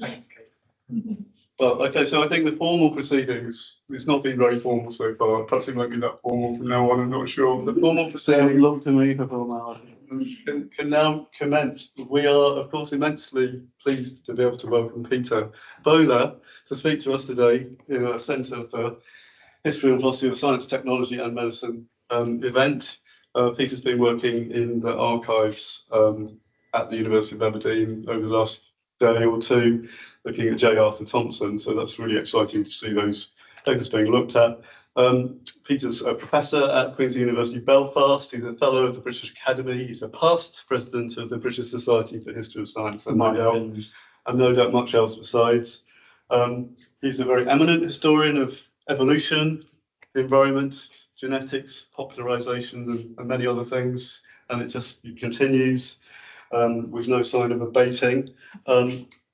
Thanks, Kate. Well, okay, so I think the formal proceedings, it's not been very formal so far. Perhaps it won't be that formal from now on, I'm not sure. The formal Don't proceedings look to me for formality. can now commence. We are, of course, immensely pleased to be able to welcome Peter Bowler to speak to us today in a Centre for History and Philosophy of Science, Technology and Medicine event. Peter's been working in the archives at the University of Aberdeen over the last day or two, looking at J. Arthur Thomson. So that's really exciting to see those papers being looked at. Peter's a professor at Queen's University Belfast. He's a fellow of the British Academy. He's a past president of the British Society for History of Science, and no doubt much else besides. He's a very eminent historian of evolution, the environment, genetics, popularization, and many other things. And it continues with no sign of abating.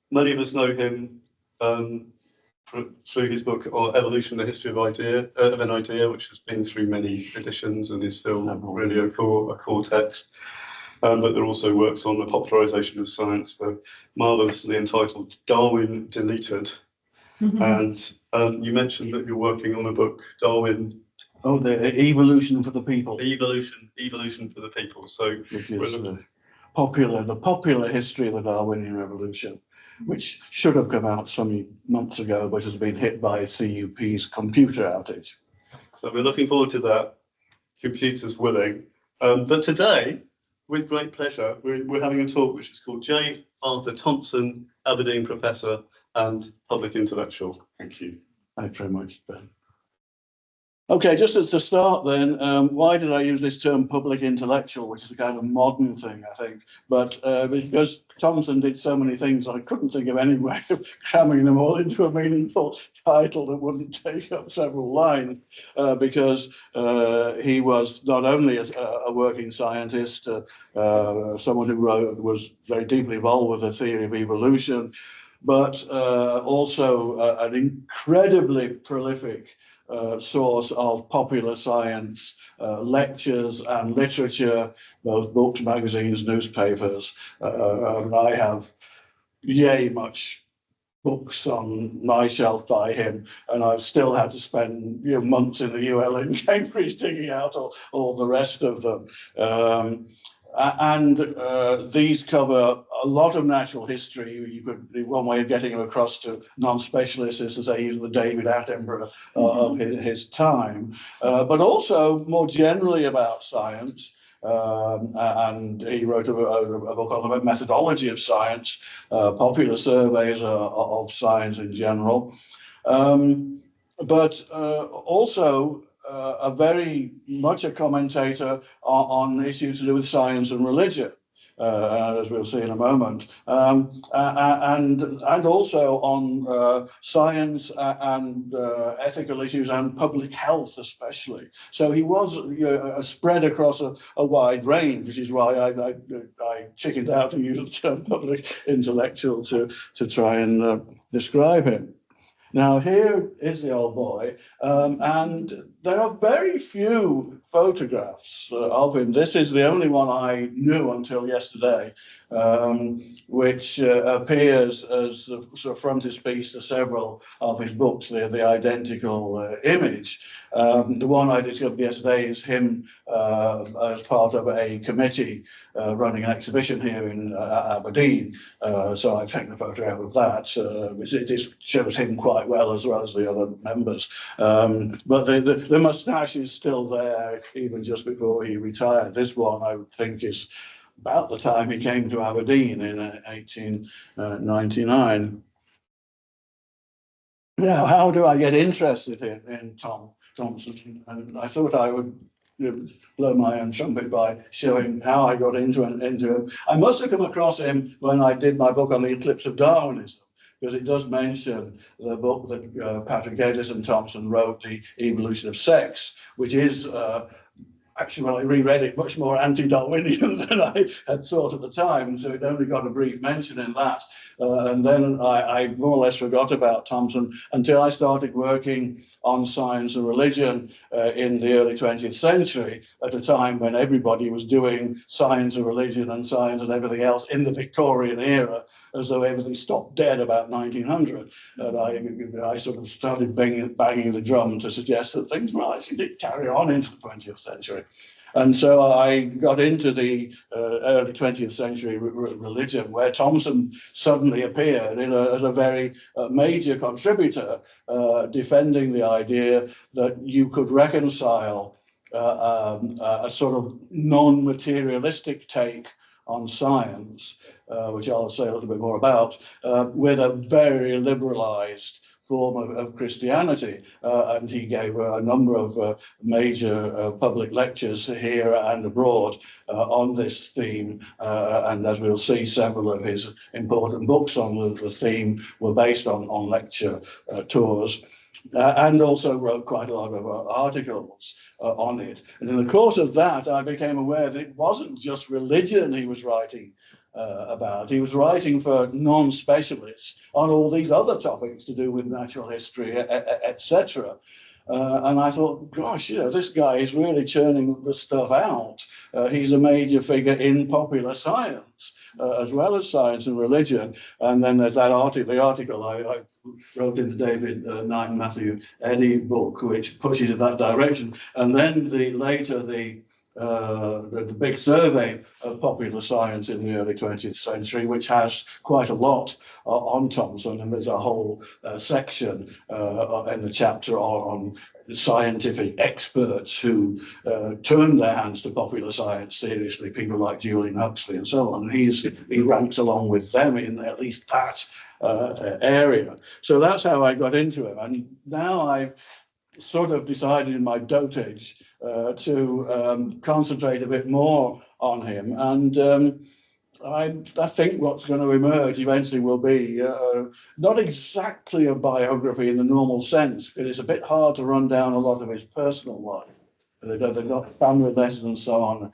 Many of us know him through his book Evolution, the History of an Idea, which has been through many editions and is still really a core text. But there are also works on the popularization of science, the marvelously entitled Darwin Deleted. And you mentioned that you're working on a book, Darwin. Oh, the Evolution for the People. Evolution for the People. So which is the popular history of the Darwinian Revolution, which should have come out some months ago, but has been hit by CUP's computer outage. So we're looking forward to that, computers willing. But today, with great pleasure, we're having a talk which is called J. Arthur Thomson, Aberdeen Professor and Public Intellectual. Thank you. Thanks very much, Ben. Okay, just as to start then, why did I use this term public intellectual, which is a kind of modern thing, I think, but because Thomson did so many things, I couldn't think of any way of cramming them all into a meaningful title that wouldn't take up several lines, because he was not only a working scientist, someone who was very deeply involved with the theory of evolution, but also an incredibly prolific source of popular science, lectures and literature, both books, magazines, newspapers. I have much books on my shelf by him, and I've still had to spend months in the UL in Cambridge digging out all the rest of them. These cover a lot of natural history. One way of getting them across to non-specialists is to say he's the David Attenborough of his time, but also more generally about science. And he wrote a book on the methodology of science, popular surveys of science in general, but also a very much a commentator on issues to do with science and religion, as we'll see in a moment, and also on science and ethical issues and public health especially. So he was spread across a wide range, which is why I chickened out to use the term public intellectual to try and describe him. Now, here is the old boy, and there are very few photographs of him. This is the only one I knew until yesterday, which appears as the sort of frontispiece to several of his books, the identical image. The one I discovered yesterday is him as part of a committee running an exhibition here in Aberdeen. So I've taken a photograph of that, which it shows him quite well as the other members. But the moustache is still there, even just before he retired. This one, I would think, is about the time he came to Aberdeen in 1899. Now, how do I get interested in Thomson? And I thought I would blow my own trumpet by showing how I got into him. I must have come across him when I did my book on the eclipse of Darwinism, because it does mention the book that Patrick Geddes and Thomson wrote, The Evolution of Sex, which is actually, when I reread it, much more anti-Darwinian than I had thought at the time, so it only got a brief mention in that. And then I more or less forgot about Thomson until I started working on science and religion in the early 20th century, at a time when everybody was doing science and religion and science and everything else in the Victorian era. as though everything stopped dead about 1900. And I sort of started banging the drum to suggest that things well actually did carry on into the 20th century. And so I got into the early 20th century religion, where Thomson suddenly appeared as a very major contributor, defending the idea that you could reconcile a sort of non-materialistic take on science, which I'll say a little bit more about, with a very liberalized form of Christianity. And he gave a number of major public lectures here and abroad on this theme. And as we'll see, several of his important books on the theme were based on lecture tours. And also wrote quite a lot of articles on it. And in the course of that, I became aware that it wasn't just religion he was writing about. He was writing for non-specialists on all these other topics to do with natural history, etc. And I thought, gosh, this guy is really churning the stuff out. He's a major figure in popular science, as well as science and religion. And then there's that the article I wrote in the David Knight and Matthew Eddy book, which pushes in that direction. And then later the big survey of popular science in the early 20th century, which has quite a lot on Thomson, and there's a whole section in the chapter on scientific experts who turned their hands to popular science seriously, people like Julian Huxley and so on. He ranks along with them in at least that area. So that's how I got into him. And now I've sort of decided in my dotage to concentrate a bit more on him. And I think what's going to emerge eventually will be not exactly a biography in the normal sense, because it's a bit hard to run down a lot of his personal life. They've got family letters and so on,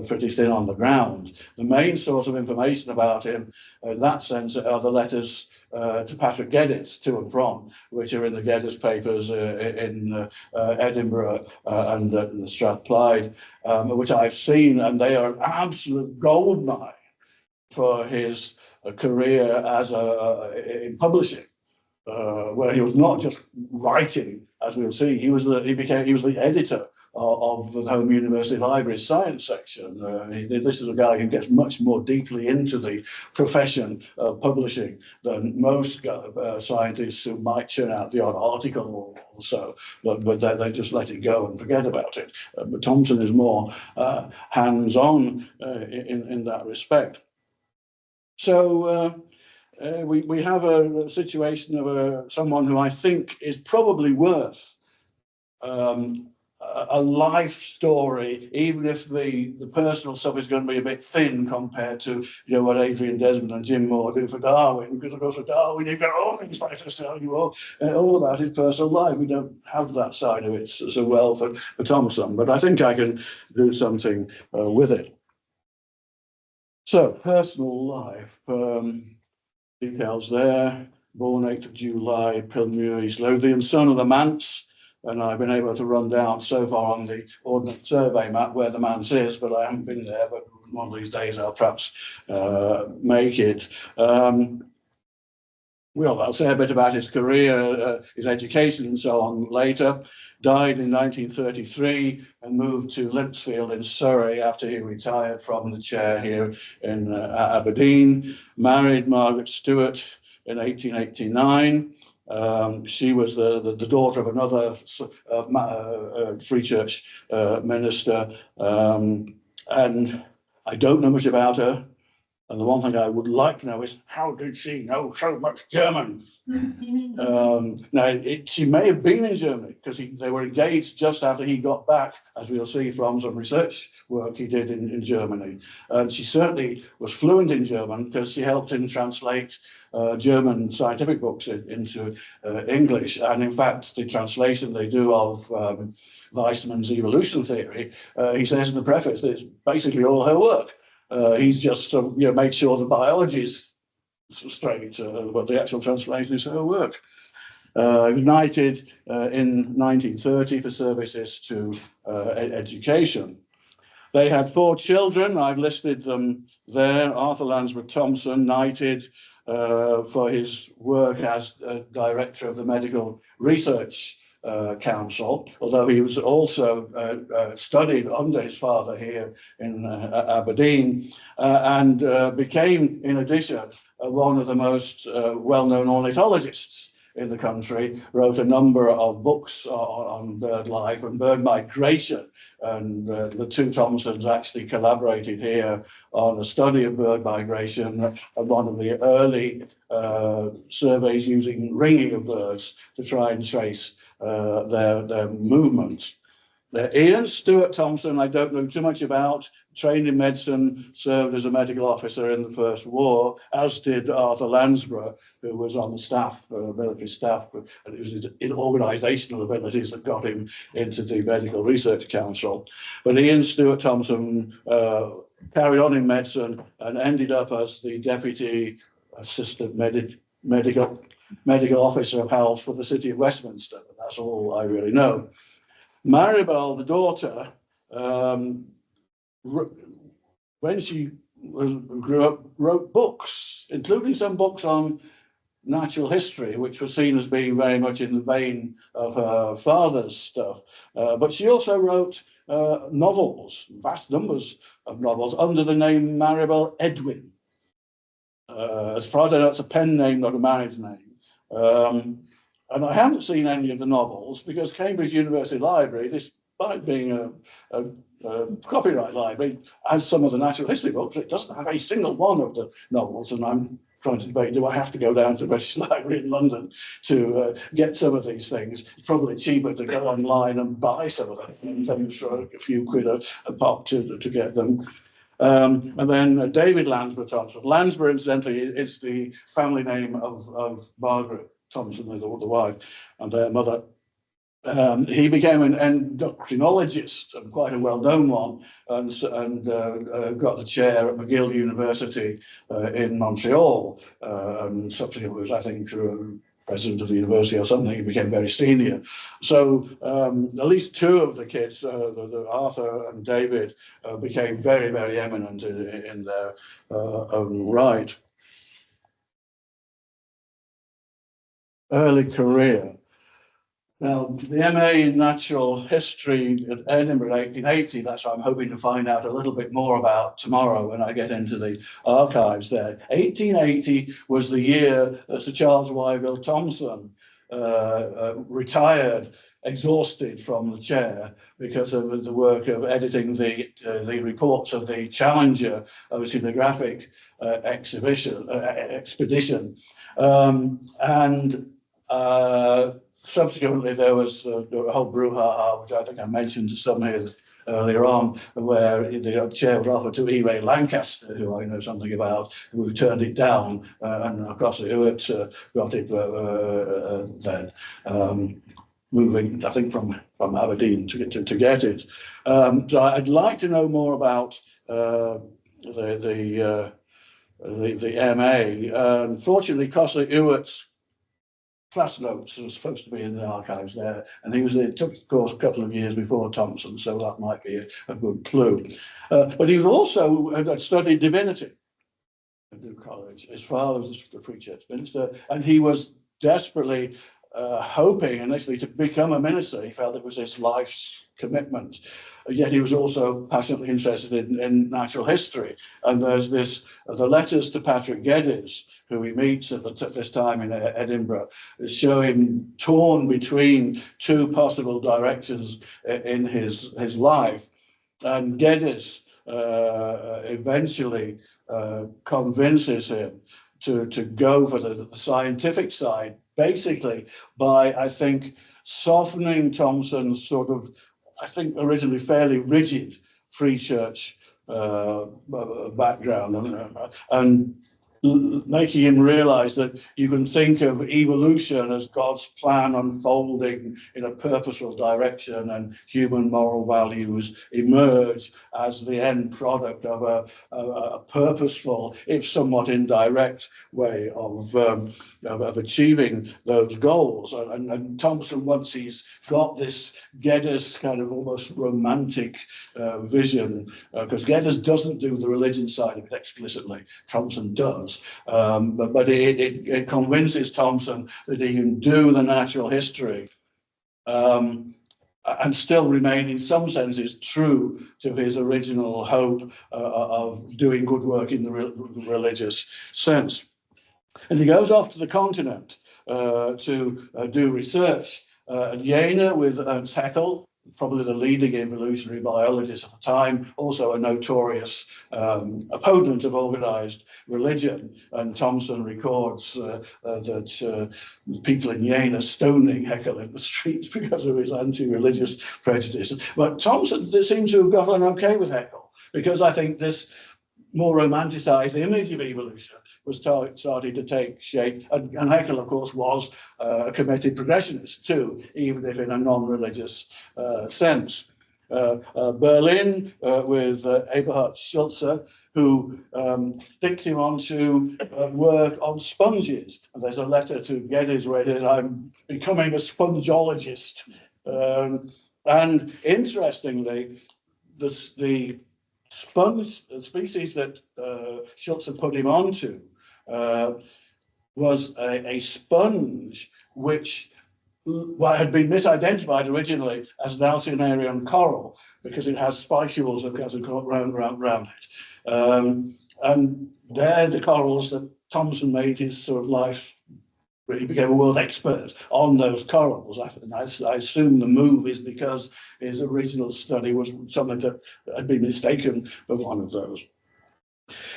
pretty thin on the ground. The main source of information about him, in that sense, are the letters to Patrick Geddes, to and from, which are in the Geddes papers in Edinburgh and Strathclyde, which I've seen, and they are an absolute goldmine for his career as in publishing, where he was not just writing, as we'll see. He was the editor of the Home University Library Science section. This is a guy who gets much more deeply into the profession of publishing than most scientists who might churn out the odd article or so, but they just let it go and forget about it. But Thomson is more hands-on in that respect. So we have a situation of someone who I think is probably worth a life story, even if the personal stuff is going to be a bit thin compared to what Adrian Desmond and Jim Moore do for Darwin. Because of course for Darwin you've got all things like to tell you all about his personal life. We don't have that side of it so well for Thomson, but I think I can do something with it. So personal life, details there. Born 8th of July, Pilmuir, East Lothian, son of the Manse. And I've been able to run down so far on the Ordnance Survey map where the Manse is, but I haven't been there. But one of these days I'll perhaps make it. Well, I'll say a bit about his career, his education and so on later. Died in 1933 and moved to Limpsfield in Surrey after he retired from the chair here in Aberdeen. Married Margaret Stewart in 1889. She was the daughter of another Free Church minister, and I don't know much about her. And the one thing I would like to know is, how did she know so much German? Now, she may have been in Germany, because they were engaged just after he got back, as we'll see from some research work he did in Germany. And she certainly was fluent in German, because she helped him translate German scientific books into English. And in fact, the translation they do of Weismann's evolution theory, he says in the preface that it's basically all her work. He's just made sure the biology is straight, but the actual translation is her work. United in 1930 for services to education. They had 4 children. I've listed them there. Arthur Lansford Thomson, knighted, for his work as director of the Medical Research Council, although he was also studied under his father here in Aberdeen, and became, in addition, one of the most well-known ornithologists in the country, wrote a number of books on bird life and bird migration. And the two Thomsons actually collaborated here on a study of bird migration and one of the early surveys using ringing of birds to try and trace their movements. Ian Stuart Thomson, I don't know too much about, trained in medicine, served as a medical officer in the First War, as did Arthur Lansborough, who was on the staff, military staff, and it was his organisational abilities that got him into the Medical Research Council. But Ian Stuart Thomson carried on in medicine and ended up as the Deputy Assistant Medical Officer of Health for the City of Westminster. That's all I really know. Maribel, the daughter, when she grew up, wrote books, including some books on natural history, which was seen as being very much in the vein of her father's stuff. But she also wrote novels, vast numbers of novels, under the name Maribel Edwin. As far as I know, it's a pen name, not a married name. And I haven't seen any of the novels because Cambridge University Library, despite being a copyright library, has some of the natural history books. It doesn't have a single one of the novels, and I'm trying to debate, do I have to go down to the British Library in London to get some of these things? It's probably cheaper to go online and buy some of them things for a few quid a pop to get them. And then David Lansborough Thomson. Lansborough, incidentally, is the family name of Margaret Thomson, the wife, and their mother. He became an endocrinologist, and quite a well-known one, and got the chair at McGill University in Montreal, and subsequently was, I think, president of the university or something. He became very senior. So at least two of the kids, Arthur and David, became very, very eminent in their own right. Early career. Now, the MA in Natural History at Edinburgh in 1880, that's what I'm hoping to find out a little bit more about tomorrow when I get into the archives there. 1880 was the year that Sir Charles Wyville Thomson retired, exhausted from the chair because of the work of editing the reports of the Challenger oceanographic expedition. Subsequently, there was a whole brouhaha, which I think I mentioned to some here earlier on, where the chair was offered to E. Ray Lancaster, who I know something about, who turned it down, and of course, Hewitt got it then, moving, I think, from Aberdeen to get it. So I'd like to know more about the MA. Unfortunately, Costa Hewitt's class notes are supposed to be in the archives there, and it took, of course, a couple of years before Thomson, so that might be a good clue. But he also studied divinity at New College. His father was a preacher at Minster, and he was desperately hoping initially to become a minister. He felt it was his life's commitment. Yet he was also passionately interested in natural history. And there's the letters to Patrick Geddes, who he meets at this time in Edinburgh, show him torn between two possible directions in his life. And Geddes eventually convinces him to go for the scientific side, basically by, I think, softening Thomson's sort of, I think, originally fairly rigid free church background, and making him realize that you can think of evolution as God's plan unfolding in a purposeful direction, and human moral values emerge as the end product of a purposeful, if somewhat indirect, way of achieving those goals. And Thomson, once he's got this Geddes kind of almost romantic vision, because Geddes doesn't do the religion side of it explicitly, Thomson does. was. But it convinces Thomson that he can do the natural history and still remain, in some senses, true to his original hope of doing good work in the religious sense. And he goes off to the continent to do research at Jena with Ernst Haeckel, probably the leading evolutionary biologist of the time, also a notorious opponent of organized religion. And Thomson records that people in Jena stoning Haeckel in the streets because of his anti-religious prejudice. But Thomson seems to have got on okay with Haeckel, because I think this more romanticized image of evolution was starting to take shape. And Haeckel, of course, was a committed progressionist too, even if in a non-religious sense. Berlin with Eberhard Schulze, who sticks him on to work on sponges. And there's a letter to Geddes where he says, "I'm becoming a spongeologist." And interestingly, the sponge species that Schulze put him onto was a sponge which had been misidentified originally as an Alcynarian coral because it has spicules that go round it. And they're the corals that Thomson made his sort of life. He became a world expert on those corals. I assume the move is because his original study was something that had been mistaken for one of those.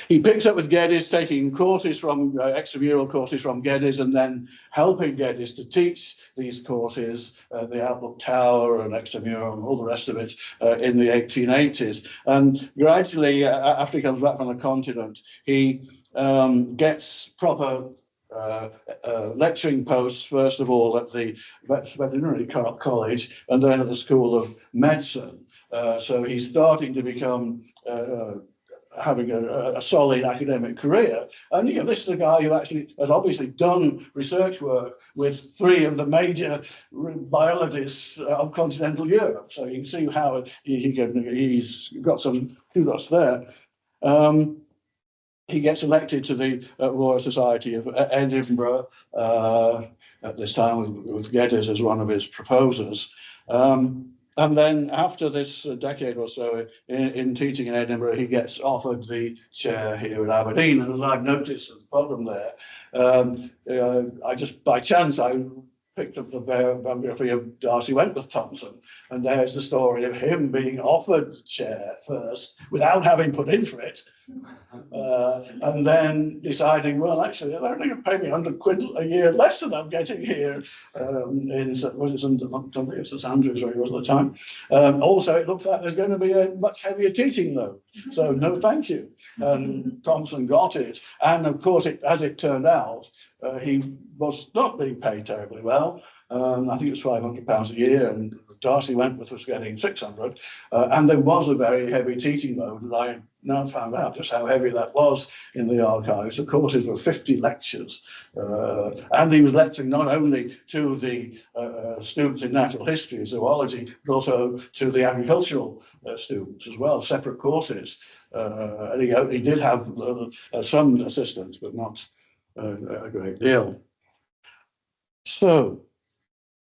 He picks up with Geddes, taking courses from extramural courses from Geddes, and then helping Geddes to teach these courses, the Outlook Tower and extramural and all the rest of it, in the 1880s. And gradually, after he comes back from the continent, he gets proper lecturing posts, first of all at the veterinary college and then at the School of Medicine. So he's starting to become having a solid academic career. And this is a guy who actually has obviously done research work with 3 of the major biologists of continental Europe. So you can see how he's got some kudos there. He gets elected to the Royal Society of Edinburgh at this time with Geddes as one of his proposers. And then after this decade or so in teaching in Edinburgh, he gets offered the chair here at Aberdeen. And as I've noticed at the bottom there, I just by chance, I picked up the biography of Darcy Wentworth Thomson, and there's the story of him being offered the chair first without having put in for it, and then deciding, well, actually, they're only going to pay me 100 quid a year less than I'm getting here in St Andrews, where he was at the time. Also, it looks like there's going to be a much heavier teaching load, so no, thank you. And Thomson got it, and of course, as it turned out, he was not being paid terribly well. I think it was £500 a year, and Darcy Wentworth was getting 600. And there was a very heavy teaching load, and I now found out just how heavy that was in the archives. The courses were 50 lectures, and he was lecturing not only to the students in natural history and zoology, but also to the agricultural students as well, separate courses. And he did have some assistants, but not a great deal. So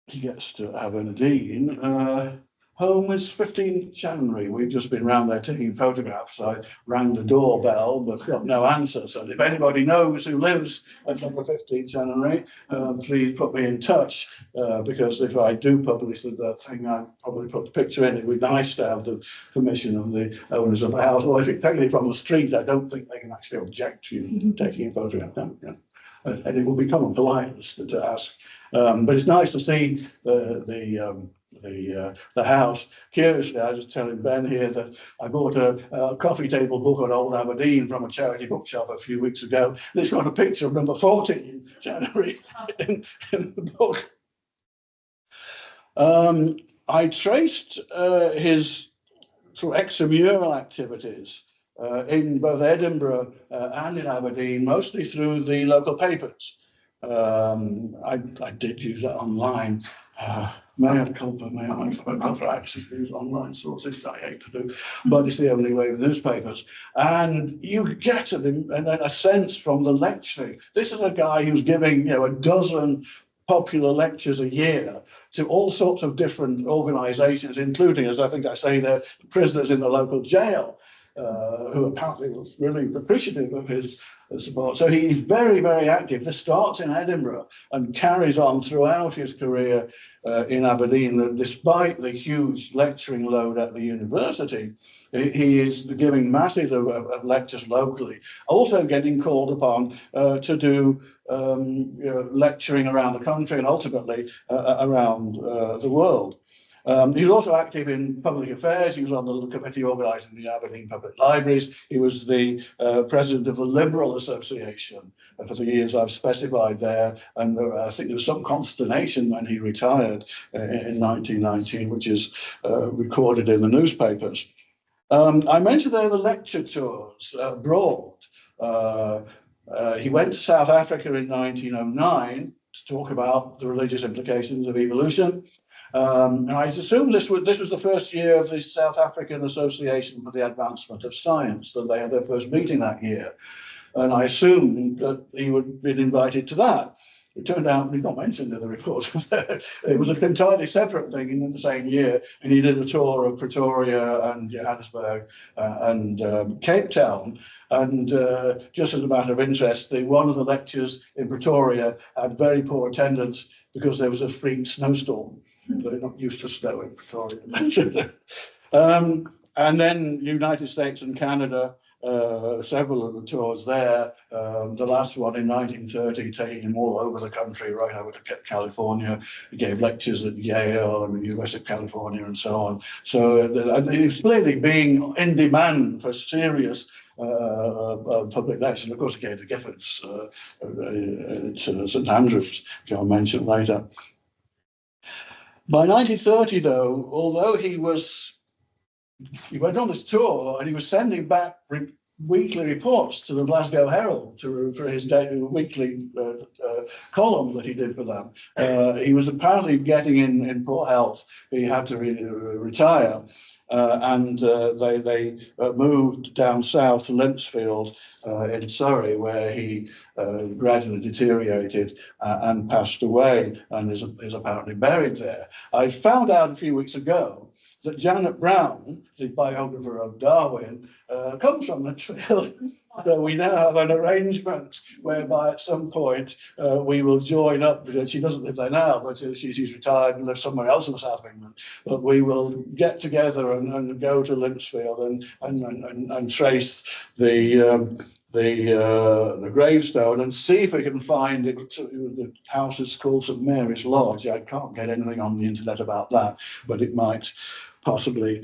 he gets to Aberdeen. Home is 15 January. We've just been round there taking photographs. I rang the doorbell, but got no answer. So if anybody knows who lives at number 15 January, please put me in touch, because if I do publish that thing, I'll probably put the picture in. It would be nice to have the permission of the owners of the house. Or if it's taken from the street, I don't think they can actually object to you taking a photograph. And it will become a politeness to ask. But it's nice to see the house. Curiously, I was just telling Ben here that I bought a coffee table book on Old Aberdeen from a charity bookshop a few weeks ago. And it's got a picture of number 14 January in the book. I traced his sort of extramural activities in both Edinburgh and in Aberdeen, mostly through the local papers. I did use that online. Mea culpa, I forgot to actually use online sources. I hate to do, but it's the only way with newspapers. And you get a sense from the lecturing. This is a guy who's giving, a dozen popular lectures a year to all sorts of different organizations, including, as I think I say there, prisoners in the local jail, who apparently was really appreciative of his support. So he's very, very active. This starts in Edinburgh and carries on throughout his career in Aberdeen. Despite the huge lecturing load at the university, he is giving masses of lectures locally, also getting called upon to do lecturing around the country and ultimately around the world. He was also active in public affairs. He was on the committee organising the Aberdeen Public Libraries. He was the president of the Liberal Association for the years I've specified there. And I think there was some consternation when he retired in 1919, which is recorded in the newspapers. I mentioned there the lecture tours abroad. He went to South Africa in 1909 to talk about the religious implications of evolution. And I assume this was the first year of the South African Association for the Advancement of Science, that they had their first meeting that year. And I assumed that he would have been invited to that. It turned out he's not mentioned in the report. It was an entirely separate thing in the same year, and he did a tour of Pretoria and Johannesburg and Cape Town. And just as a matter of interest, one of the lectures in Pretoria had very poor attendance because there was a freak snowstorm. They're not used to snow in Pretoria. And then United States and Canada, several of the tours there. The last one in 1930, taking him all over the country, right over to California. He gave lectures at Yale and the University of California and so on. So he was clearly being in demand for serious public lectures. And of course, he gave the Giffords to St Andrews, which I'll mention later. By 1930, though, although he went on this tour and he was sending back weekly reports to the Glasgow Herald for his weekly column that he did for them. He was apparently getting in poor health. He had to retire. And they moved down south to Limpsfield in Surrey, where he gradually deteriorated and passed away, and is apparently buried there. I found out a few weeks ago that Janet Brown, the biographer of Darwin, comes from Limpsfield. So we now have an arrangement whereby at some point we will join up. She doesn't live there now, but she's retired and lives somewhere else in the south of England. But we will get together and go to Limpsfield and trace the gravestone and see if we can find it. The house is called St Mary's Lodge. I can't get anything on the internet about that, but it might possibly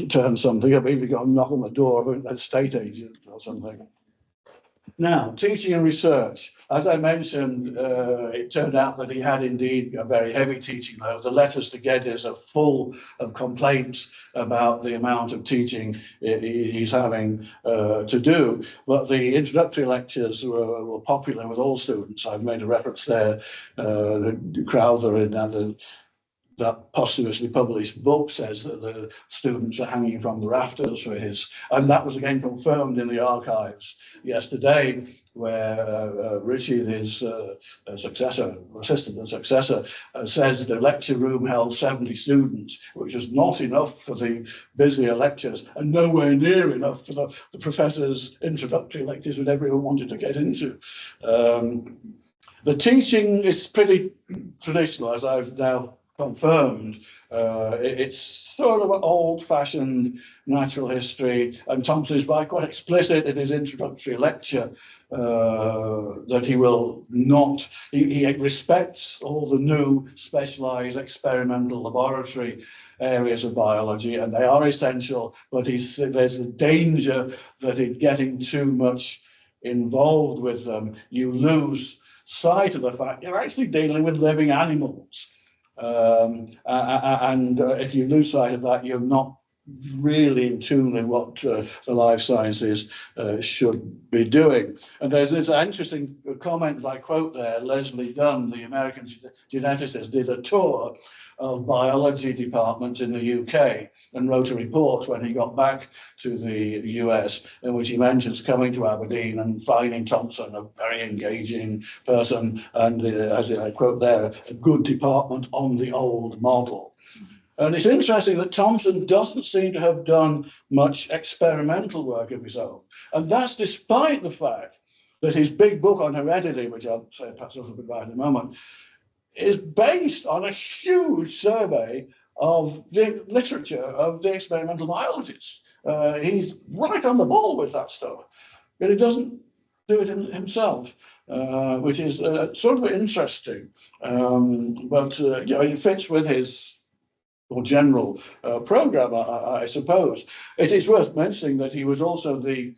turn something up. Even got a knock on the door of an estate agent or something. Now, teaching and research. As I mentioned, it turned out that he had indeed a very heavy teaching load. The letters to Geddes are full of complaints about the amount of teaching he's having to do. But the introductory lectures were popular with all students. I've made a reference there. Crowther in that posthumously published book says that the students are hanging from the rafters for his, and that was again confirmed in the archives yesterday, where Richie, his assistant and successor, says the lecture room held 70 students, which was not enough for the busier lectures and nowhere near enough for the professor's introductory lectures that everyone wanted to get into. The teaching is pretty traditional, as I've now confirmed. It's sort of an old-fashioned natural history, and Thomson is quite explicit in his introductory lecture that he will not, he respects all the new specialized experimental laboratory areas of biology, and they are essential, but there's a danger that in getting too much involved with them, you lose sight of the fact you're actually dealing with living animals. And if you lose sight of that, you're not really in tune with what the life sciences should be doing. And there's this interesting comment I quote there. Leslie Dunn, the American geneticist, did a tour of biology departments in the UK and wrote a report when he got back to the US, in which he mentions coming to Aberdeen and finding Thomson a very engaging person, and as I quote there, a good department on the old model. And it's interesting that Thomson doesn't seem to have done much experimental work of his own. And that's despite the fact that his big book on heredity, which I'll say perhaps a little bit about in a moment, is based on a huge survey of the literature of the experimental biologists. He's right on the ball with that stuff, but he doesn't do it himself, which is sort of interesting. But it fits with his or general program, I suppose. It is worth mentioning that he was also the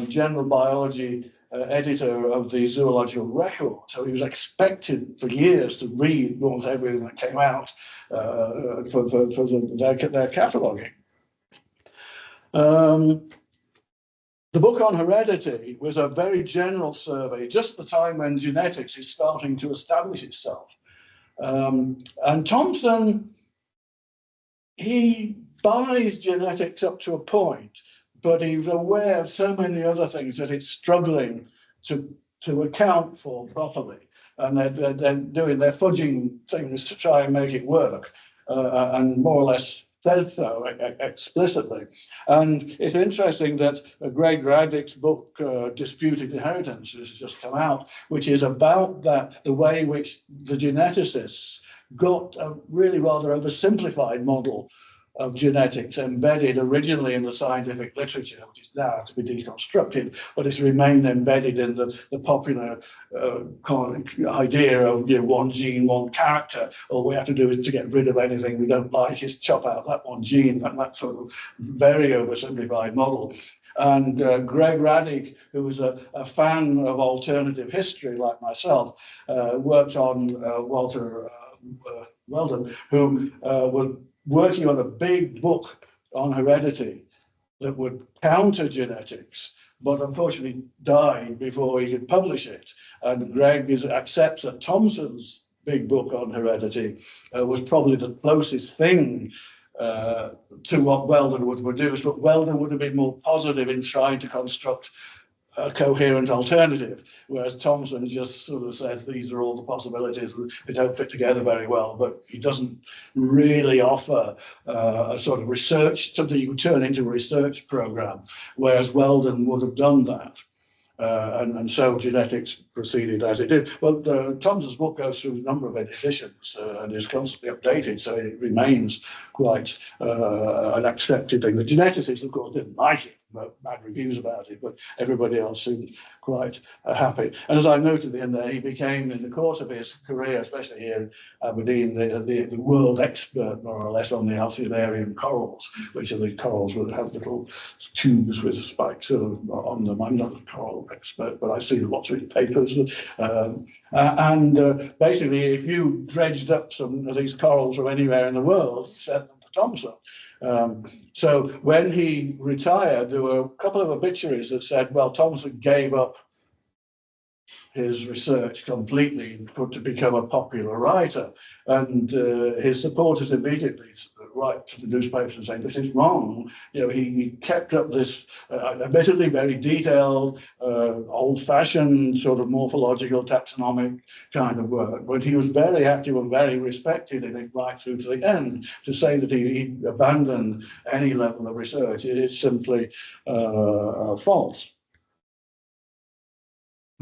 general biology editor of the Zoological Record, so he was expected for years to read almost everything that came out for their cataloguing. The book on heredity was a very general survey, just the time when genetics is starting to establish itself. And Thomson, he buys genetics up to a point, but he's aware of so many other things that it's struggling to account for properly. And they're fudging things to try and make it work, and more or less says so explicitly. And it's interesting that Greg Raddick's book, Disputed Inheritance, has just come out, which is about the way in which the geneticists got a really rather oversimplified model of genetics embedded originally in the scientific literature, which is now to be deconstructed, but it's remained embedded in the popular idea of one gene, one character. All we have to do is to get rid of anything we don't like is chop out that one gene, and that sort of very oversimplified model. And Greg Raddick, who was a fan of alternative history like myself, worked on Walter Weldon, who was working on a big book on heredity that would counter genetics, but unfortunately died before he could publish it. And Greg accepts that Thomson's big book on heredity was probably the closest thing to what Weldon would produce, but Weldon would have been more positive in trying to construct a coherent alternative, whereas Thomson just sort of says these are all the possibilities, they don't fit together very well, but he doesn't really offer a sort of research, something you could turn into a research program, whereas Weldon would have done that. And so genetics proceeded as it did. Well, Thomson's book goes through a number of editions and is constantly updated, so it remains quite an accepted thing. The geneticists, of course, didn't like it, bad reviews about it, but everybody else seemed quite happy. And as I noted in there, he became, in the course of his career, especially here in Aberdeen, the world expert, more or less, on the Alcynarian corals, which are the corals that have little tubes with spikes on them. I'm not a coral expert, but I see lots of papers. Basically, if you dredged up some of these corals from anywhere in the world, sent them to Thomson. So when he retired, there were a couple of obituaries that said, well, Thomson gave up his research completely to become a popular writer. And his supporters immediately write to the newspapers and say, this is wrong. He kept up this admittedly very detailed, old-fashioned sort of morphological taxonomic kind of work, but he was very active and very respected in it right through to the end. To say that he abandoned any level of research is simply false.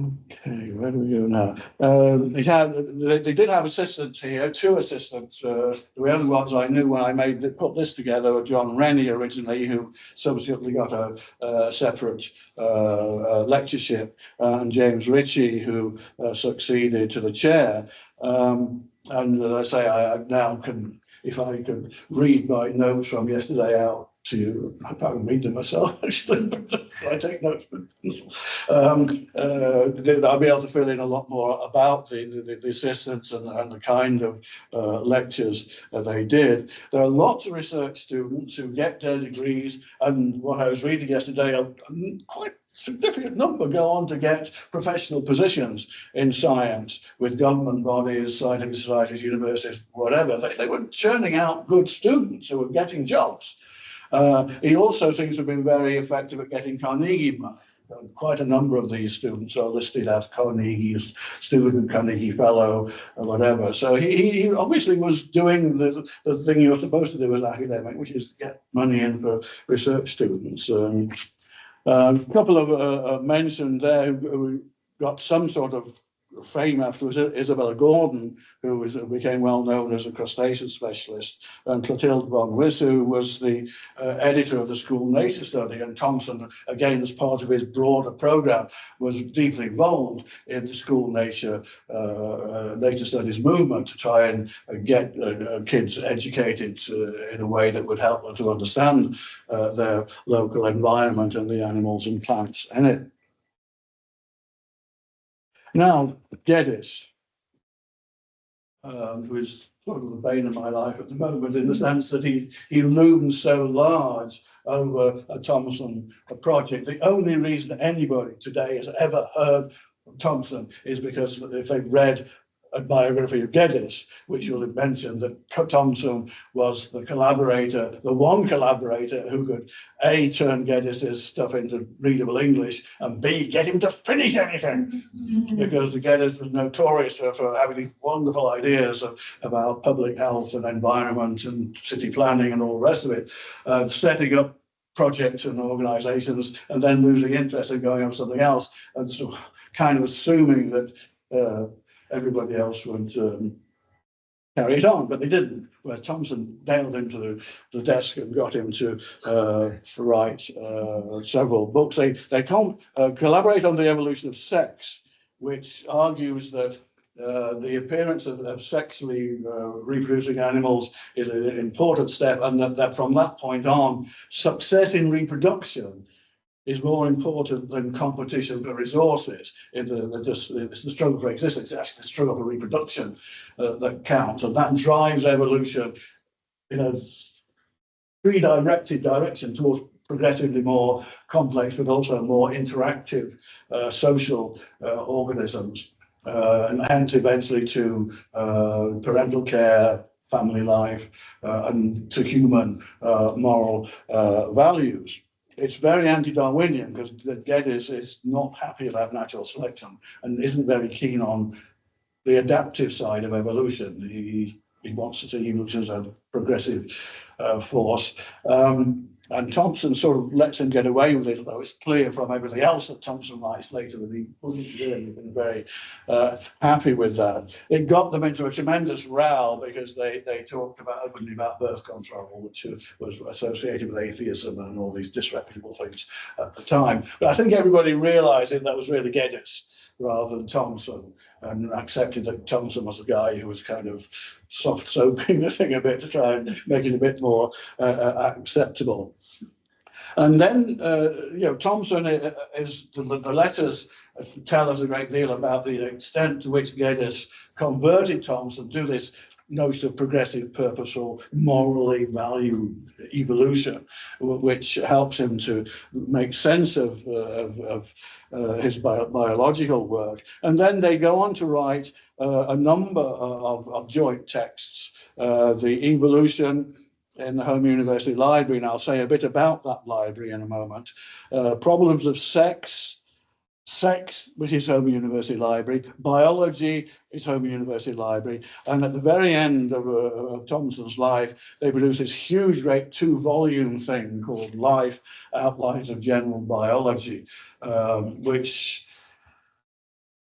Okay, where do we go now? They did have assistants here, two assistants. The other ones I knew when I put this together were John Rennie originally, who subsequently got a separate lectureship, and James Ritchie, who succeeded to the chair. And as I say, I now can, if I could read my notes from yesterday out to you. I can't read them myself, actually. I take notes, but I'll be able to fill in a lot more about the assistants and the kind of lectures they did. There are lots of research students who get their degrees, and what I was reading yesterday, a quite significant number go on to get professional positions in science with government bodies, scientific societies, universities, whatever. They were churning out good students who were getting jobs. He also seems to have been very effective at getting Carnegie money. Quite a number of these students are listed as Carnegie student, Carnegie fellow, or whatever. So he obviously was doing the thing you're supposed to do as an academic, which is get money in for research students. A couple of mentioned there who got some sort of fame afterwards. Isabella Gordon, who became well known as a crustacean specialist, and Clotilde von Wyss, who was the editor of the school nature study, and Thomson, again as part of his broader program, was deeply involved in the school nature studies movement to try and get kids educated in a way that would help them to understand their local environment and the animals and plants in it. Now, Geddes, who is sort of the bane of my life at the moment, in the sense that he looms so large over a Thomson project. The only reason anybody today has ever heard of Thomson is because if they've read a biography of Geddes, which will have mentioned that Thomson was the collaborator, the one collaborator who could A, turn Geddes's stuff into readable English, and B, get him to finish anything. Because Geddes was notorious for having these wonderful ideas about public health and environment and city planning and all the rest of it, setting up projects and organizations and then losing interest and going on to something else, and so kind of assuming that everybody else would carry it on, but they didn't. Where Thomson nailed him to the desk and got him to write several books. They collaborate on the evolution of sex, which argues that the appearance of sexually reproducing animals is an important step, and that from that point on, success in reproduction is more important than competition for resources. It's the struggle for existence, it's actually the struggle for reproduction that counts, and that drives evolution in a redirected direction towards progressively more complex but also more interactive social organisms, and hence eventually to parental care, family life, and to human moral values. It's very anti-Darwinian because Geddes is not happy about natural selection and isn't very keen on the adaptive side of evolution. He wants to see evolution as a progressive force. And Thomson sort of lets him get away with it, though it's clear from everything else that Thomson writes later that he wouldn't really been very happy with that. It got them into a tremendous row because they talked openly about birth control, which was associated with atheism and all these disreputable things at the time. But I think everybody realised that was really Geddes rather than Thomson, and accepted that Thomson was a guy who was kind of soft soaping the thing a bit to try and make it a bit more acceptable. And then, Thomson is the letters tell us a great deal about the extent to which Geddes converted Thomson to this notion of progressive, purposeful, morally valued evolution, which helps him to make sense of his biological work. And then they go on to write a number of joint texts, the evolution in the Home University Library, and I'll say a bit about that library in a moment, problems of sex, which is Home University Library, biology is Home University Library, and at the very end of Thomson's life, they produce this huge, great 2-volume thing called Life, Outlines of General Biology, which,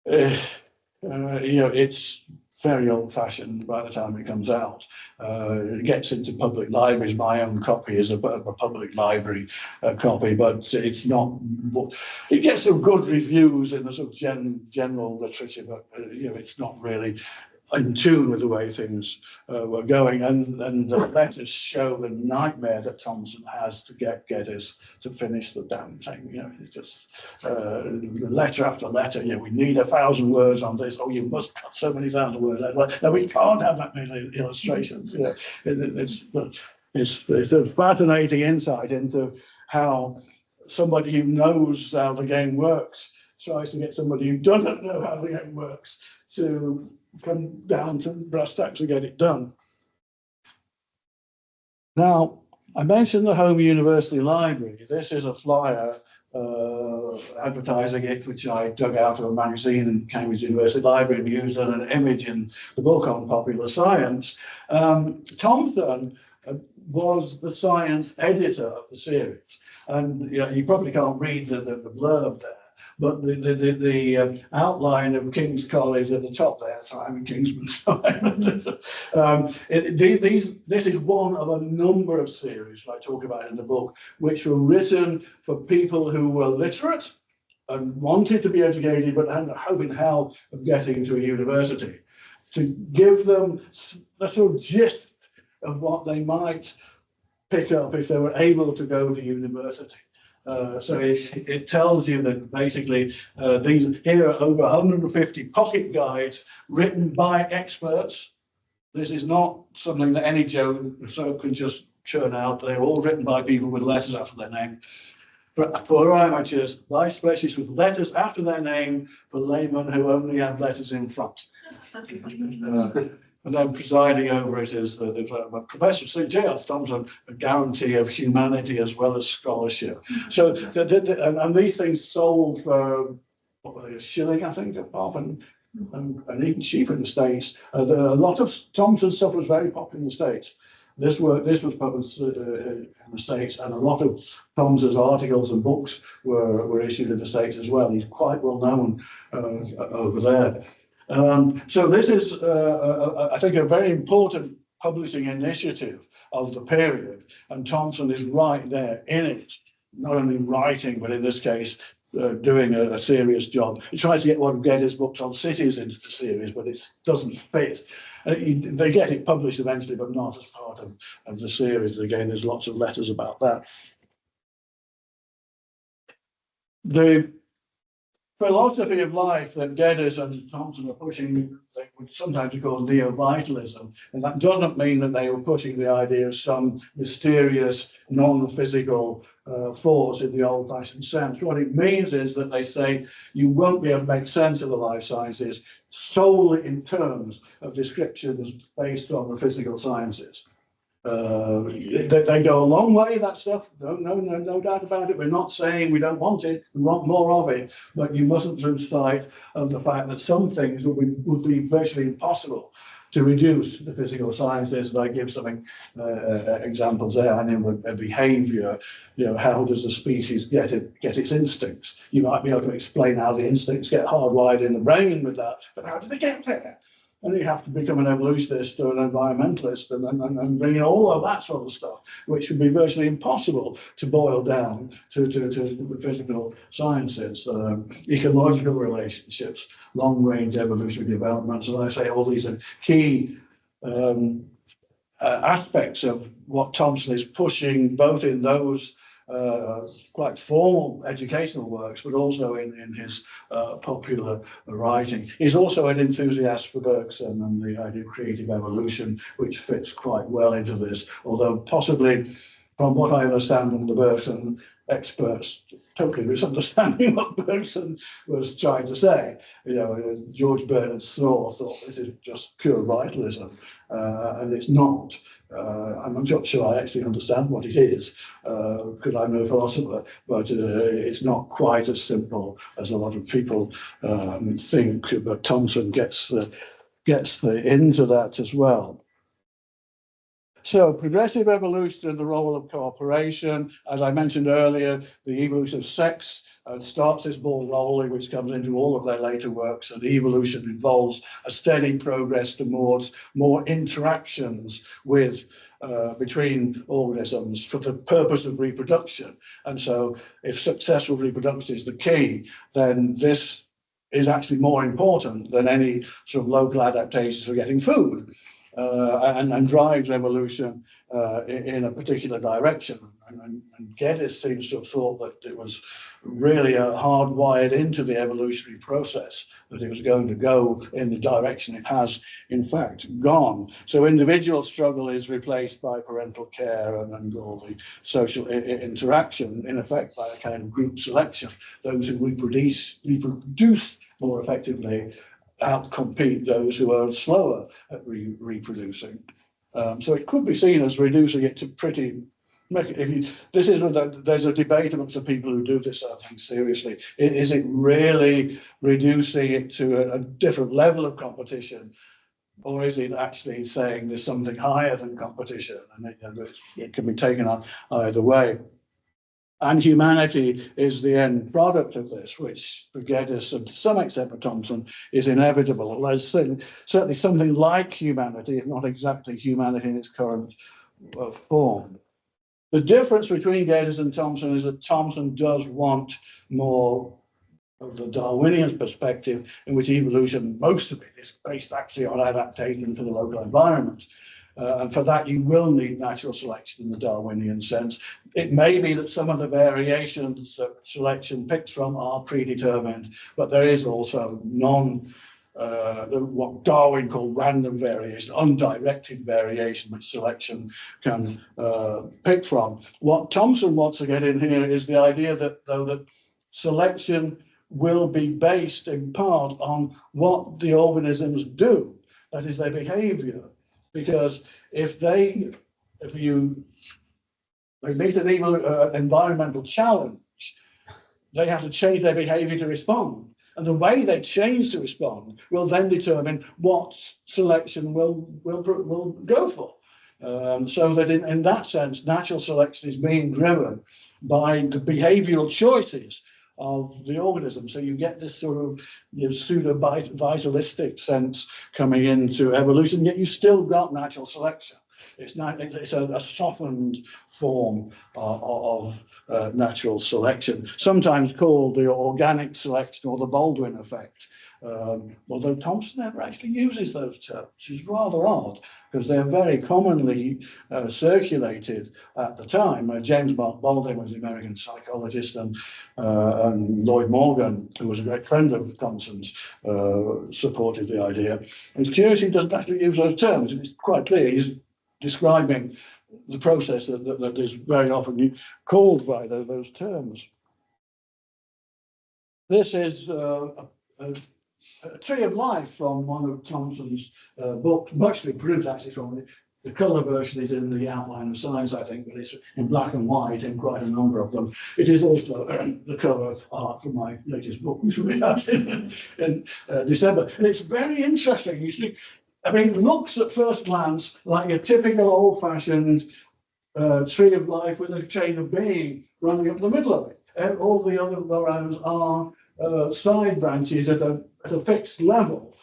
it's very old-fashioned by the time it comes out. It gets into public libraries. My own copy is a public library copy, but it's not. It gets some good reviews in the sort of general literature, but it's not really in tune with the way things were going, and the letters show the nightmare that Thomson has to get Geddes to finish the damn thing. You know, it's just letter after letter. You know, we need 1,000 words on this. Oh, you must cut so many thousand words. Like, no, we can't have that many illustrations. You know, it's a fascinating insight into how somebody who knows how the game works tries to get somebody who doesn't know how the game works to come down to brass tacks to get it done. Now, I mentioned the Home University Library. This is a flyer advertising it, which I dug out of a magazine in Cambridge University Library and used as an image in the book on popular science. Thomson was the science editor of the series. And you probably can't read the blurb there, but the outline of King's College at the top there, Simon Kingsman's this is one of a number of series I talk about in the book, which were written for people who were literate and wanted to be educated, but had hope in hell of getting to a university, to give them a sort of gist of what they might pick up if they were able to go to university. So it tells you that basically here are over 150 pocket guides written by experts. This is not something that any Joe can just churn out. They're all written by people with letters after their name. For amateurs, by specialists with letters after their name, for laymen who only have letters in front. And then presiding over it is Professor Sir J.F. Thomson, a guarantee of humanity as well as scholarship. So, and these things sold for a shilling, I think, often, and even cheaper in the States. A lot of Thomson's stuff was very popular in the States. This was published in the States, and a lot of Thomson's articles and books were issued in the States as well. He's quite well known over there. So this is, I think, a very important publishing initiative of the period, and Thomson is right there in it, not only writing, but in this case, doing a serious job. He tries to get one of Geddes' books on cities into the series, but it doesn't fit. They get it published eventually, but not as part of the series. Again, there's lots of letters about that. The philosophy of life that Geddes and Thomson are pushing, they would sometimes be called neo-vitalism, and that doesn't mean that they were pushing the idea of some mysterious, non-physical force in the old-fashioned sense. What it means is that they say you won't be able to make sense of the life sciences solely in terms of descriptions based on the physical sciences. They go a long way, that stuff, no doubt about it. We're not saying we don't want it, we want more of it, but you mustn't lose sight of the fact that some things would be virtually impossible to reduce the physical sciences. And I give some examples there. I mean, behavior, how does the species get its instincts? You might be able to explain how the instincts get hardwired in the brain with that, but how do they get there? And you have to become an evolutionist or an environmentalist and bring in all of that sort of stuff, which would be virtually impossible to boil down to the physical sciences, ecological relationships, long-range evolutionary developments. And I say all these are key aspects of what Thomson is pushing, both in those quite formal educational works, but also in his popular writing. He's also an enthusiast for Bergson and the idea of creative evolution, which fits quite well into this, although possibly, from what I understand from the Bergson experts, totally misunderstanding what Bergson was trying to say. George Bernard Shaw thought this is just pure vitalism, and it's not. I'm not sure I actually understand what it is, because I'm no philosopher, but it's not quite as simple as a lot of people think, but Thomson gets into that as well. So progressive evolution and the role of cooperation, as I mentioned earlier, the evolution of sex starts this ball rolling, which comes into all of their later works, and evolution involves a steady progress towards more interactions with between organisms for the purpose of reproduction. And so if successful reproduction is the key, then this is actually more important than any sort of local adaptations for getting food, and drives evolution in a particular direction. And Geddes seems to have thought that it was really hardwired into the evolutionary process, that it was going to go in the direction it has, in fact, gone. So individual struggle is replaced by parental care and all the social interaction, in effect, by a kind of group selection. Those who reproduce more effectively outcompete those who are slower at reproducing. So it could be seen as reducing it to pretty. This is what there's a debate amongst the people who do this sort of thing seriously. Is it really reducing it to a different level of competition, or is it actually saying there's something higher than competition? And it can be taken on either way. And humanity is the end product of this, which for Geddes and to some extent for Thomson is inevitable. There's certainly something like humanity, if not exactly humanity in its current form. The difference between Geddes and Thomson is that Thomson does want more of the Darwinian perspective, in which evolution, most of it, is based actually on adaptation to the local environment. And for that, you will need natural selection in the Darwinian sense. It may be that some of the variations that selection picks from are predetermined, but there is also what Darwin called random variation, undirected variation, which selection can pick from. What Thomson wants to get in here is the idea that, though, that selection will be based in part on what the organisms do, that is, their behavior. Because if you meet an environmental challenge, they have to change their behavior to respond. And the way they change to respond will then determine what selection will go for. So that in that sense, natural selection is being driven by the behavioral choices of the organism. So you get this sort of pseudo-vitalistic sense coming into evolution, yet you still got natural selection. It's a softened form of natural selection, sometimes called the organic selection or the Baldwin effect. Although Thomson never actually uses those terms, which is rather odd, because they're very commonly circulated at the time. James Baldwin was an American psychologist, and Lloyd Morgan, who was a great friend of Thomson's, supported the idea. And it's curious he doesn't actually use those terms. It's quite clear he's describing the process that is very often called by those terms. This is a Tree of Life from one of Thomson's books, much reproduced actually from the colour version is in the Outline of Science, I think, but it's in black and white in quite a number of them. It is also the cover art for my latest book, which will be out in December. And it's very interesting. You see, I mean, it looks at first glance like a typical old-fashioned tree of life with a chain of being running up the middle of it. And all the other rows are side branches at a fixed level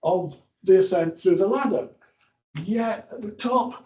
of the ascent through the ladder. Yet at the top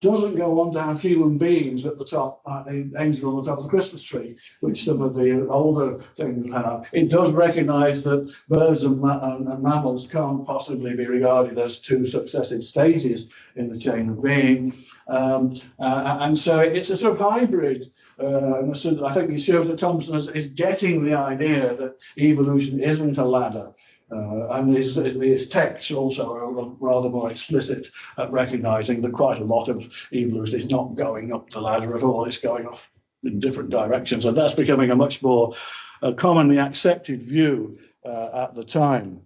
doesn't go on to have human beings at the top, like the angel on the top of the Christmas tree, which some of the older things have. It does recognise that birds and mammals can't possibly be regarded as two successive stages in the chain of being. And so it's a sort of hybrid. I think it shows that Thomson is getting the idea that evolution isn't a ladder. And his texts also are rather more explicit at recognising that quite a lot of evolution is not going up the ladder at all, it's going off in different directions. And that's becoming a much more commonly accepted view at the time.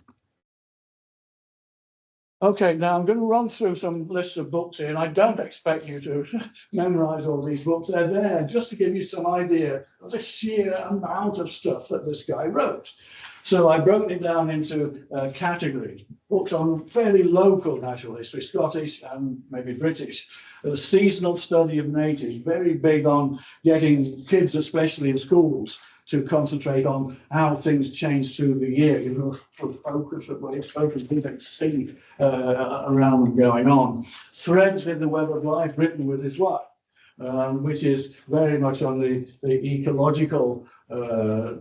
Okay, now I'm going to run through some lists of books here, and I don't expect you to memorize all these books. They're there just to give you some idea of the sheer amount of stuff that this guy wrote. So I broke it down into categories. Books on fairly local natural history, Scottish and maybe British. A seasonal study of natives, very big on getting kids, especially in schools, to concentrate on how things change through the year, you know, for focus of what it's focused to see around them going on. Threads in the Web of Life, written with his wife, which is very much on the ecological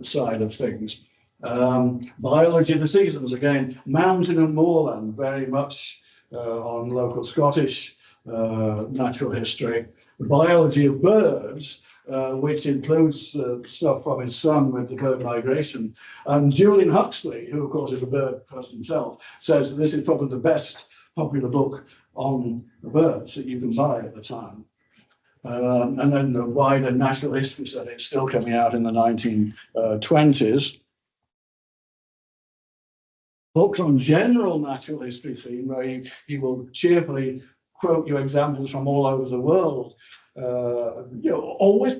side of things. Biology of the seasons, again, mountain and moorland, very much on local Scottish natural history. Biology of birds, which includes stuff from his son with the bird migration. And Julian Huxley, who of course is a bird person himself, says this is probably the best popular book on the birds that you can buy at the time. And then the wider natural history study is still coming out in the 1920s. Books on general natural history theme, where he will cheerfully quote you examples from all over the world. Always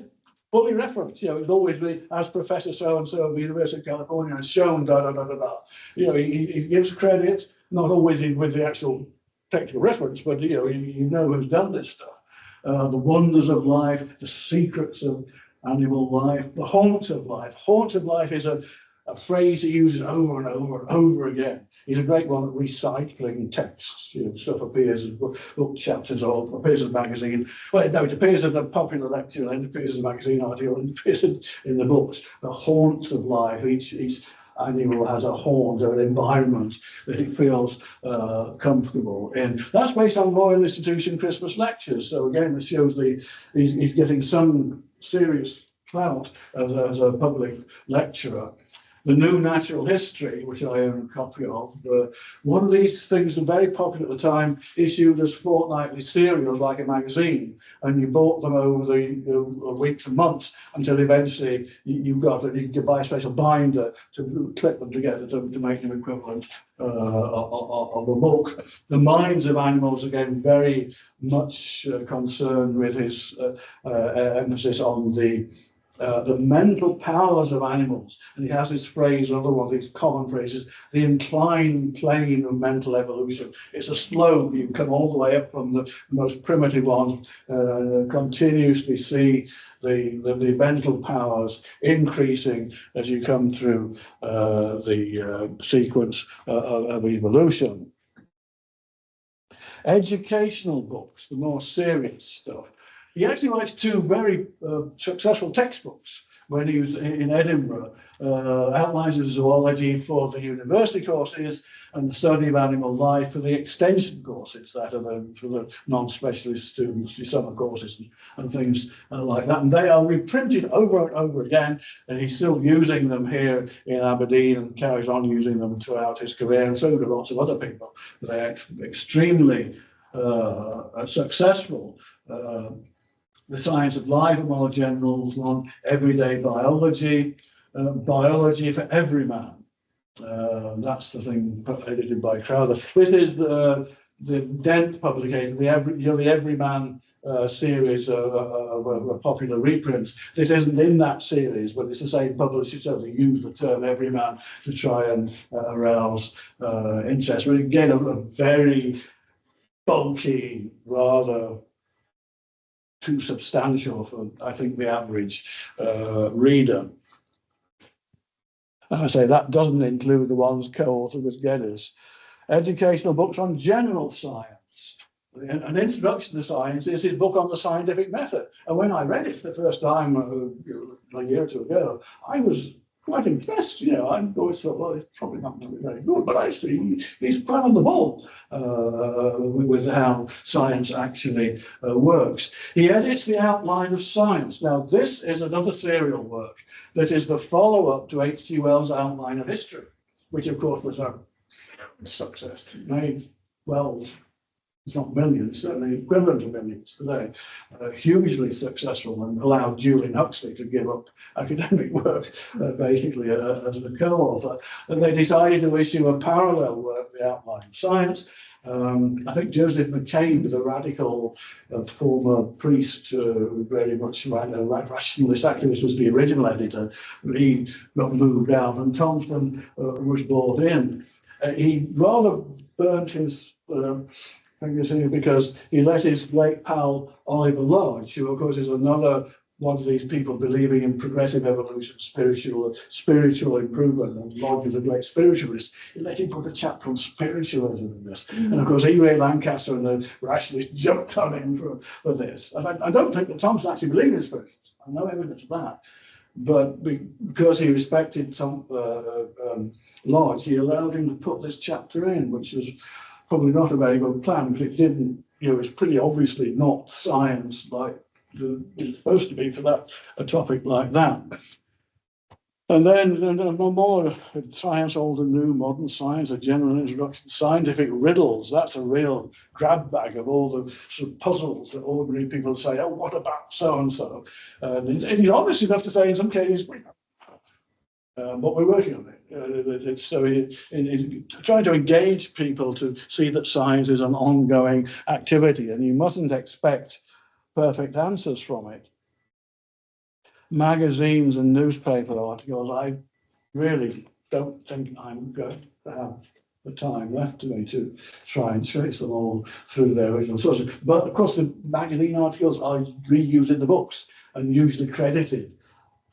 fully referenced. It's always as Professor so-and-so of the University of California has shown, da da da da da. He gives credit, not always with the actual technical reference, but you know who's done this stuff. The wonders of life, the secrets of animal life, the haunts of life. Haunts of life is a phrase he uses over and over and over again. He's a great one at recycling texts. Stuff appears as book chapters or appears in a magazine. Well, no, it appears in a popular lecture, then it appears in a magazine article, and it appears in the books. The haunts of life. Each animal has a haunt or an environment that it feels comfortable in. That's based on Royal Institution Christmas lectures. So again, it shows he's getting some serious clout as a public lecturer. The New Natural History, which I own a copy of, one of these things was very popular at the time, issued as fortnightly serials like a magazine, and you bought them over the weeks and months until eventually you could buy a special binder to clip them together to make them equivalent of a book. The Minds of Animals, again, very much concerned with his emphasis on the mental powers of animals. And he has this phrase, another one of these common phrases, the inclined plane of mental evolution. It's a slope. You come all the way up from the most primitive ones, continuously see the mental powers increasing as you come through the sequence of evolution. Educational books, the more serious stuff. He actually writes two very successful textbooks when he was in Edinburgh, Outlines of Zoology for the university courses and the Study of Animal Life for the extension courses, that are for the non-specialist students, the summer courses and things like that. And they are reprinted over and over again, and he's still using them here in Aberdeen and carries on using them throughout his career, and so do lots of other people. They're extremely successful. The Science of Life, a more general one, Everyday Biology, Biology for Every Man. That's the thing edited by Crowther. This is the Dent publication, the Everyman series of popular reprints. This isn't in that series, but it's the same publisher, so they use the term everyman to try and arouse interest. But again, a very bulky, rather too substantial for, I think, the average reader. I say that doesn't include the ones co-authored with Geddes. Educational books on general science. An Introduction to Science is his book on the scientific method. And when I read it the first time a year or two ago, I was quite impressed. I always thought, well, it's probably not going to be very good, but actually he's quite on the ball with how science actually works. He edits the Outline of Science. Now, this is another serial work that is the follow-up to H.G. Wells' Outline of History, which of course was a success. It made Wells, it's not millions, certainly equivalent to millions today, hugely successful, and allowed Julian Huxley to give up academic work basically as the co-author. And they decided to issue a parallel work, the Outline of Science. I think Joseph McCabe, the radical former priest, very much rationalist activist, was the original editor. He got moved out, and Thomson was brought in. He rather burnt his fingers here because he let his great pal Oliver Lodge, who of course is another one of these people believing in progressive evolution, spiritual improvement, and Lodge was a great spiritualist. He let him put a chapter on spiritualism in this. And of course, E. Ray Lancaster and the rationalists jumped on him for this. And I don't think that Thomson actually believed in spiritualism. I have no evidence of that. but because he respected Tom Lodge, he allowed him to put this chapter in, which was probably not a very good plan, because it didn't, it's pretty obviously not science like it's supposed to be for that, a topic like that. And then more science, old and new, modern science, a general introduction to scientific riddles. That's a real grab bag of all the sort of puzzles that ordinary people say, oh, what about so-and-so? And he's honest enough to say in some cases, but we're working on it. So he's trying to engage people to see that science is an ongoing activity, and you mustn't expect perfect answers from it. Magazines and newspaper articles, I really don't think I'm going to have the time left to me to try and trace them all through their original sources. But of course, the magazine articles are reused in the books and usually credited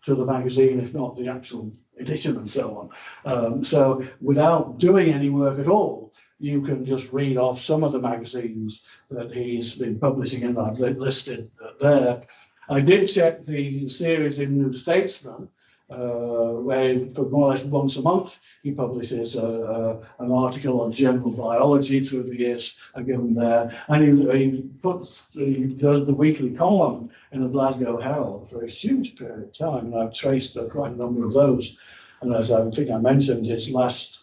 to the magazine, if not the actual edition and so on. So without doing any work at all, you can just read off some of the magazines that he's been publishing, and I've listed there. I did check the series in New Statesman, where for more or less once a month he publishes an article on general biology through the years given there, and he does the weekly column in the Glasgow Herald for a huge period of time, and I've traced quite a number of those. And as I think I mentioned, his last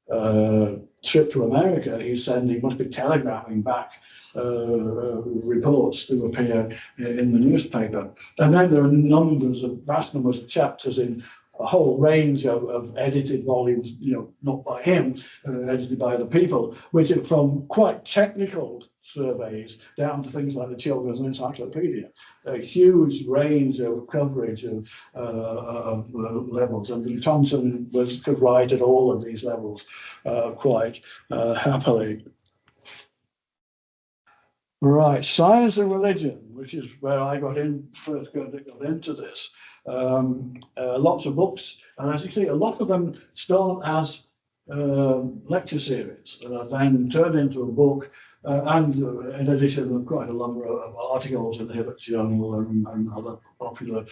trip to America, he must be telegraphing back reports to appear in the newspaper. And then there are vast numbers of chapters in a whole range of edited volumes, not by him, edited by other people, which are from quite technical surveys down to things like the Children's Encyclopedia. A huge range of coverage of levels, and Thomson could write at all of these levels quite happily. Right, science and religion, which is where I first got into this. Lots of books, and as you see, a lot of them start as lecture series that are then turned into a book, and in addition, quite a number of articles in the Hibbert Journal and other popular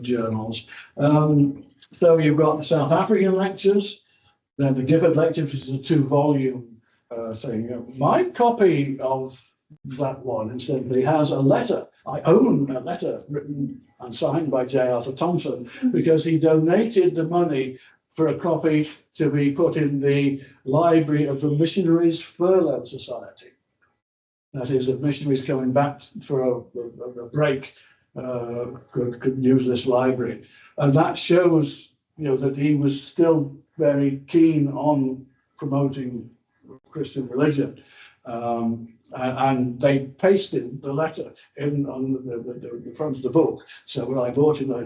journals. So you've got the South African lectures, then the Gifford lectures, which is a 2-volume thing. My copy of that one incidentally has a letter. I own a letter written and signed by J. Arthur Thomson, because he donated the money for a copy to be put in the library of the Missionaries Furlough Society. That is, if missionaries coming back for a break could use this library. And that shows, that he was still very keen on promoting Christian religion. And they pasted the letter on the front of the book. So when I bought it, I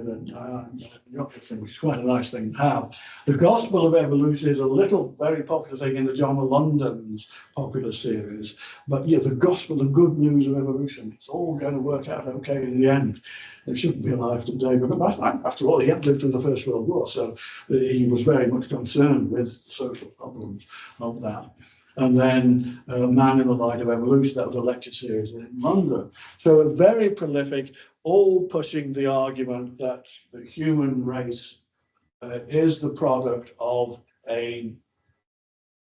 got this thing, which is quite a nice thing to have. The Gospel of Evolution is a very popular thing in the John of London's popular series. But yeah, the Gospel, the good news of evolution, it's all going to work out okay in the end. It shouldn't be alive today, but after all, he had lived through the First World War, so he was very much concerned with social problems of that. And then Man in the Light of Evolution, that was a lecture series in London. So very prolific, all pushing the argument that the human race is the product of a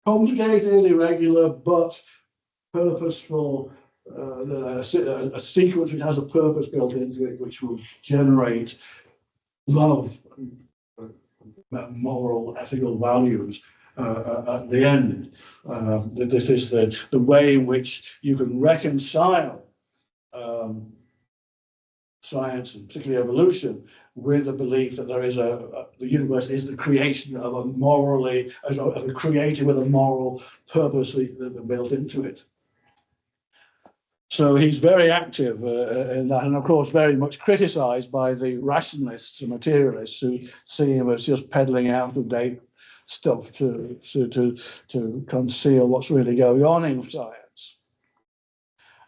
complicated, irregular, but purposeful, a sequence which has a purpose built into it, which will generate love, moral, ethical values at the end. This is the way in which you can reconcile science, and particularly evolution, with the belief that there is the universe is the creation of a creator with a moral purpose built into it. So he's very active in that, and of course very much criticised by the rationalists and materialists who see him as just peddling out-of-date stuff to conceal what's really going on in science.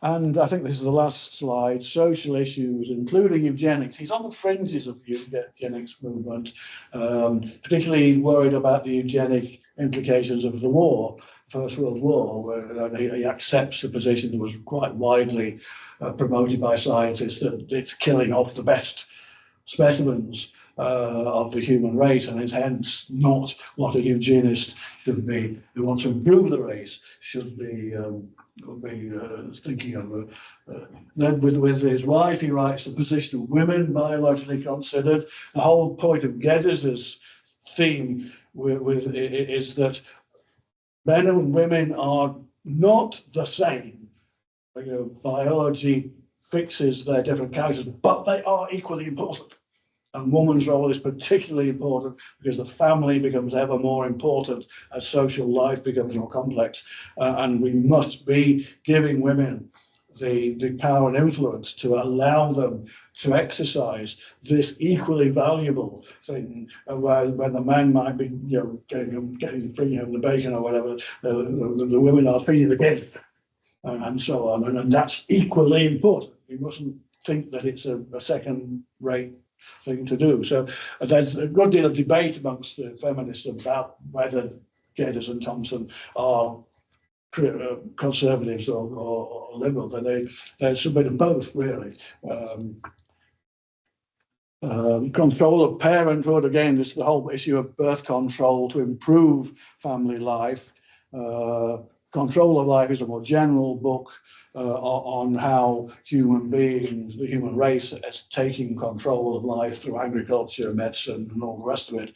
And I think this is the last slide, social issues, including eugenics. He's on the fringes of the eugenics movement, particularly worried about the eugenic implications of the war, First World War, where he accepts the position that was quite widely promoted by scientists, that it's killing off the best specimens of the human race, and is hence not what a eugenist should be, who wants to improve the race, should be thinking of. Then with his wife, he writes, the position of women biologically considered. The whole point of Geddes' theme is that men and women are not the same. You know, biology fixes their different characters, but they are equally important. And woman's role is particularly important because the family becomes ever more important as social life becomes more complex. And we must be giving women the power and influence to allow them to exercise this equally valuable thing, when the man might be, you know, bringing home the bacon or whatever, the women are feeding the kids, and so on. And that's equally important. We mustn't think that it's a second-rate thing to do. So there's a good deal of debate amongst the feminists about whether Geddes and Thomson are conservatives or liberal, but there's a bit of both, really. Control of parenthood, again, this is the whole issue of birth control to improve family life. Control of Life is a more general book on how human beings, the human race, is taking control of life through agriculture, medicine, and all the rest of it.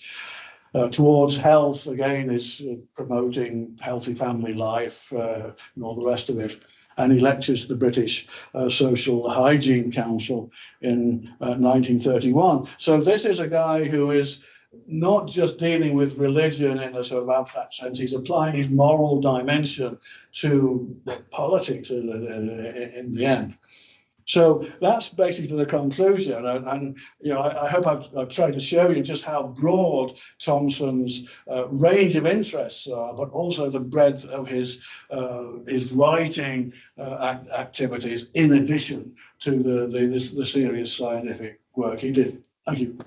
Towards Health, again, is promoting healthy family life and all the rest of it. And he lectures to the British Social Hygiene Council in 1931. So this is a guy who is not just dealing with religion in a sort of abstract sense, he's applying his moral dimension to politics in the end. So that's basically the conclusion, and you know, I hope I've tried to show you just how broad Thomson's range of interests are, but also the breadth of his writing activities, in addition to the serious scientific work he did. Thank you.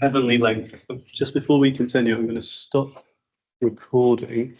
Heavenly length. Just before we continue, I'm going to stop recording.